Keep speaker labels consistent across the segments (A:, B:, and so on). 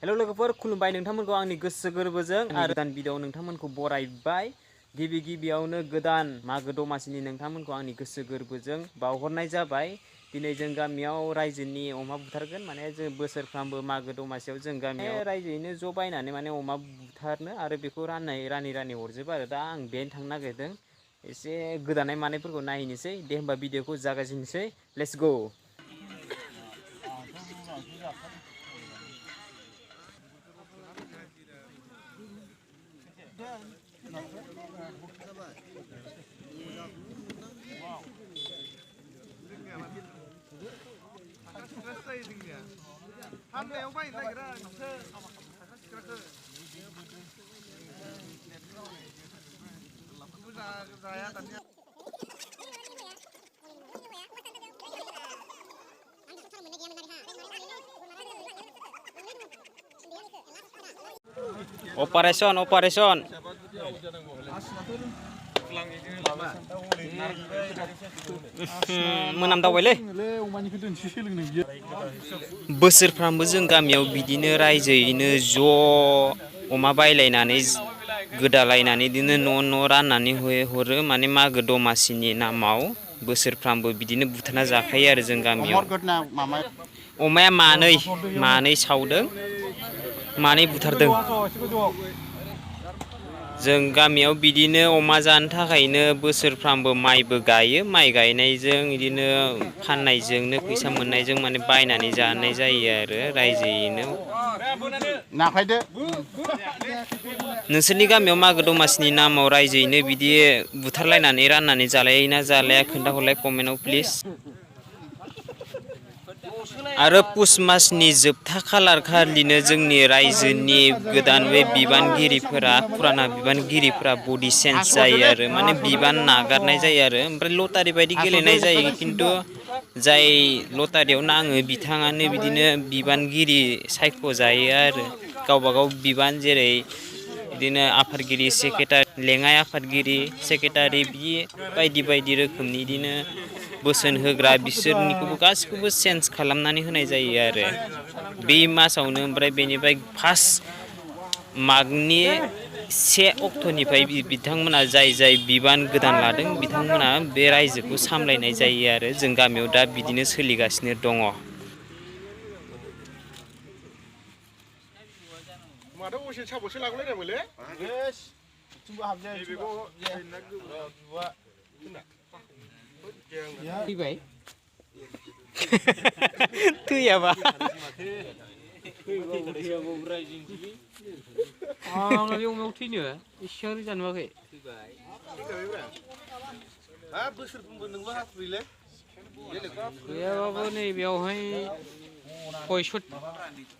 A: Hello लोगोफोर खुलुमबाय नोंथांमोनखौ आंनि गोसो गोरबोजों आरो गोदान भिडिअ नोंथांमोनखौ बरायबाय गिबियावनो गोदान मागो दमासिनि नोंथांमोनखौ आंनि गोसो गोरबोजों बावहरनाय जाबाय। दिनै जों गामियाव रायजोनि अमा बुथारगोन माने जों बोसोरफ्रामबो मागो दमासियाव जों गामियाव रायजोयैनो ज' बायनानै माने अमा बुथारनो आरो बेखौ रानै हरजोबो आरो दा आं बेहायनो थांनो नागिरदों एसे गोदानाय मानायफोरखौ नायनोसै दे होमबा भिडिअखौ जागायजेननोसै लेट्स गो। Operation मोनामदावबायलै बोसोरफ्रामबो जों गामियाव बिदिनो रायजोयैनो ज' अमा बायलायनानै गोदालायनानै बिदिनो न' राननानै हरो माने मागो दमासिनि नामाव बोसोरफ्रामबो बिदिनो बुथारना जाखायो आरो जों गामियाव अमाया मानै सावदों मानै बुथारदों। जों गामियाव बिदिनो अमा जानो थाखायनो बोसोरफ्रामबो माइबो गायो माइ गायनायजों बिदिनो फाननायजोंनो फैसा मोननायजों माने बायनानै जानाय जायो आरो रायजोयैनो। नोंसोरनि गामियाव मागो दमासिनि नामाव रायजोयैनो बिदि बुथारलायनानै राननानै जालायोना जालाया खोन्थाहरलाय कमेन्टआव प्लिज। आरो पुस मासनि जोबथा खालार खालिनो जोंनि रायजोनि गोदान बे बिबानगिरिफोरा फुराना बिबानगिरिफोरा बडि चेन्ज जायो आरो माने बिबान नागारनाय जायो आरो ओमफ्राय लटारि बायदि गेलेनाय जायो खिन्थु जाय लटारियाव नाङो बिथाङानो बिदिनो बिबानगिरि सायख'जायो आरो गावबागाव बिबान जेरै बिदिनो आफादगिरि सेक्रेटारि लेङाइ आफादगिरि सेक्रेटारि बिदि बायदि रोखोमनि बिदिनो बोसोन होग्रा बिसोरनिखौबो गासिखौबो चेन्ज खालामनानै होनाय जायो आरो बे मासावनो ओमफ्राय बेनिफ्राय फार्स्ट मागनि 1 अक्ट'निफ्राय बिथांमोना जाय बिबान गोदान लादों बिथांमोना बे रायजोखौ सामलायनाय जायो आरो जों गामियाव दा बिदिनो सोलिगासिनो दङ। थैयाबा अमायाव थैनो एसेबां जानो नुवाखै गैयाबाबो नैबेयावहाय 65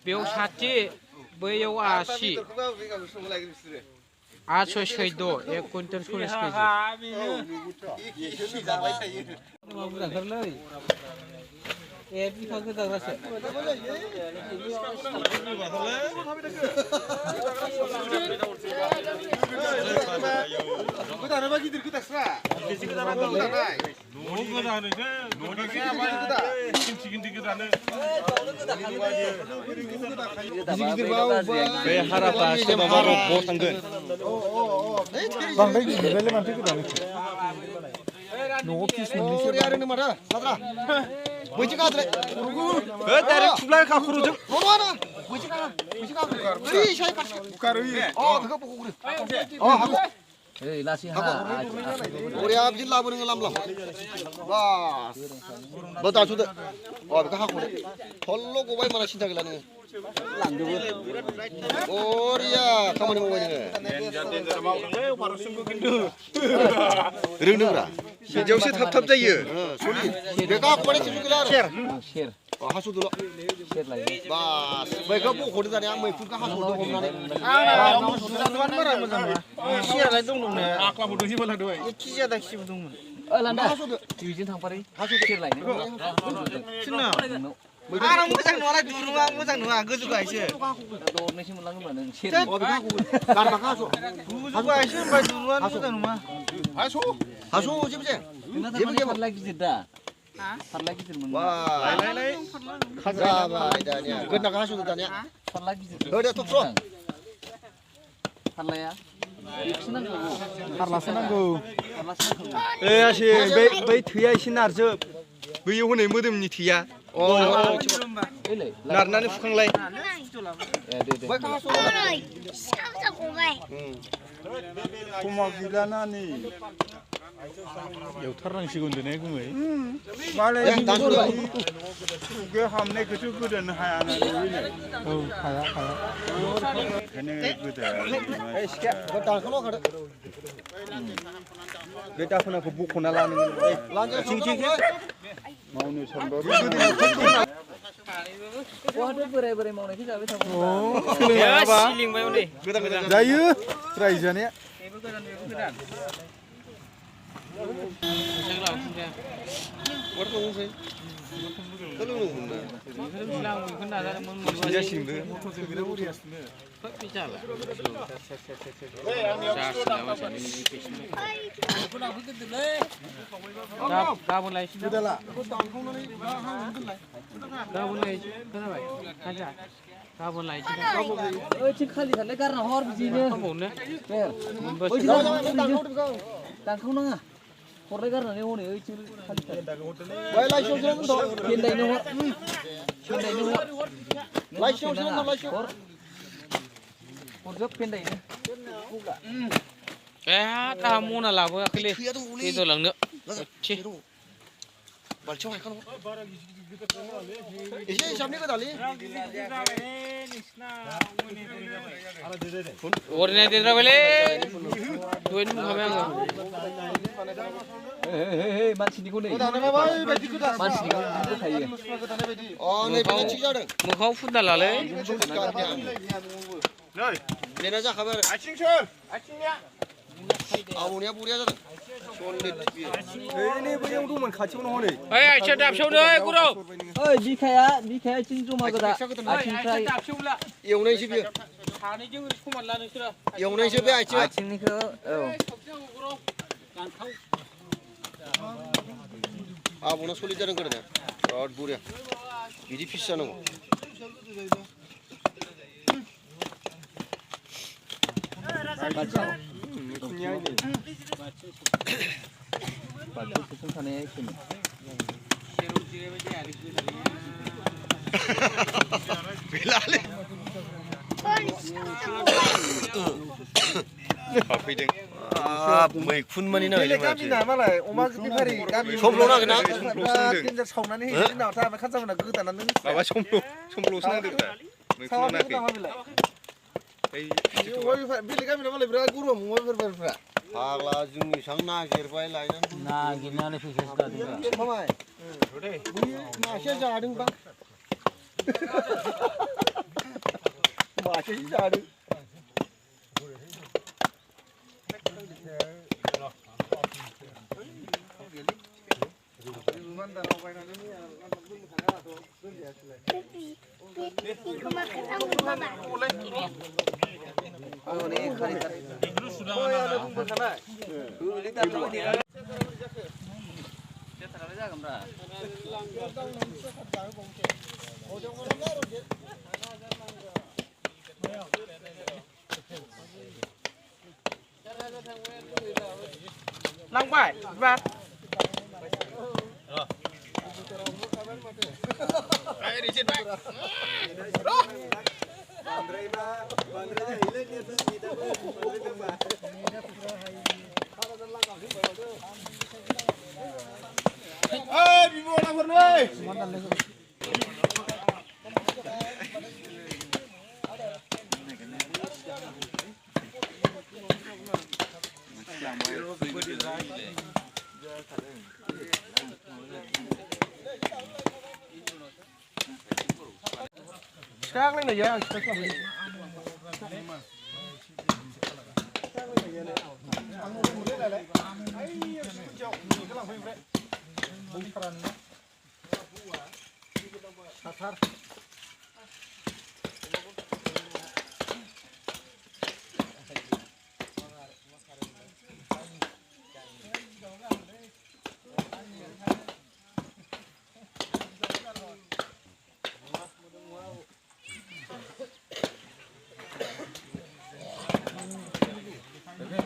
A: बेयाव 60 बैयाव 80 814 1 कुइन्टेल 40 केजि ए बिफा गोदाग्रासो गोदानोबा गिदिर गोदास्रा
B: बे हाराफ्रा सोरबाबा रग थांगोन बांद्राय गिदिरलाय माथो गोदानो न'आव फिस मोननैसो माथो बैसो गाद्रे डाइरेक्ट थुब्ला खाखुरुजों बैसो बरिया बिदि लाबोनो लामलाम बास दानस'दो बेखौ हाख'दो थल्ल' गबाय माना सिन्था गैला नोङो लांदोबो बरिया खामानि मावबाय नोङो रोंदोंब्रा बिदियावसो थाब जायो बेखौ हाख'बाय जेबो गैला आरो सेर हास'दोल' बास बैखौ बख'दो दानिया मैखुनखौ हास'दो हमनानै बारा मोजां नङा सियालाय दं दंनाया आख्लाबो दं हिमालय दं एखि जादा खिबो दंमोन लान्दा हास'दो दिजों थांफारै हास'दो सेर लायनो सोरना आं मोजां नङालाय दुरुङा मोजां नङा गोजौ गायसो दरनैसो मोनलाङोब्ला नों सेर गारमाखौ हास' गोजौ गायसो होनबाय दुरुङा मोजां नङा हास' जेबो जाया जेबो गैया गिदिर दा
C: फारला गिदिरमोन
B: वा जाबाय दानिया गोदनाखौ हास'दो दानिया
C: फारला गिदिर
B: होदो थुफ्र'
C: फारलाया बेखौसो नांगौ
D: फारलासो नांगौ
C: फारलासो नांगौ
D: आसि बै थैया एसे नारजोब बैयाव हनै मोदोमनि थैया नारनानै फुखांलाय
B: बैखौ हास'दो
D: खमा गैलाना नै एवथारनांसिगोन दिनै गुमै मालाय खुगायाव हाबनायखौसो गोदानो हाया ना औ हाया ओंखायनो
B: दानखौल' होखादो
D: बे दाखोनाखौ बख'ना लानो मावनो सानबा
C: बहाथ' बोराय बोराय मावनायखौ जाबाय थागौ
A: सिलिंबाय हनै
D: जायो रायजो जानाया
C: गाबोन लायसै गाबोन लायसै ओइथिं खालि थारलाय गारना हर बिदिनो दानखावनाङा हरलाय गारनानै हनै ओइथिं खालि फेन्दायनो हर हरजोब फेन्दायनो
E: दा मना लाबोआखैलै बेदर लांनो
B: बाल्थियाव हायखां एसे हिसाबनि गोदालै
E: अरनाय देद्राबायलै दहायनो बुंखाबाय आङो
C: मानसिनिखौ नै मानसिनिखौ थायो
B: नैबे थिग जादों
E: मोखाङाव फुनना लालै
B: बेना जाखाबाय आरो आबौनिया बरिया जादों
D: नै बैयाव दंमोन खाथियावनो हनै
E: ओइ आथिं दाबसेयावनो गुरु
C: ओइ बिखाया आथिं जमा गोदा आथिंफ्राय
B: एवनायसो बियो
E: सानैजों समान ला नोंसोरो
B: एवनायसो बे
C: आथिंनिखौ औ
B: आबौना सलिद जादों गोदाना बिराद बरिया बिदि फिस जानांगौ मैखुन मानि
D: गामिना मालाय अमा बेफारि गामि
B: समल' नांगोन ना
D: देन्जार सावनानै हैनो नामा था खानजामोना गोदानानै माबा समल'सो नांदों दा मैखुन नाङाखै बेलेग गामिना मालाय बिराद गरम अमा बेफारिफ्रा
B: फाग्ला जोंनि सां नागिरबाय
C: नागिरनानै फैसासो जादों
B: मामाय मासे जादोंबा मासे जादों
E: लांबाय बिबार Sekarang ini ya,
D: साथार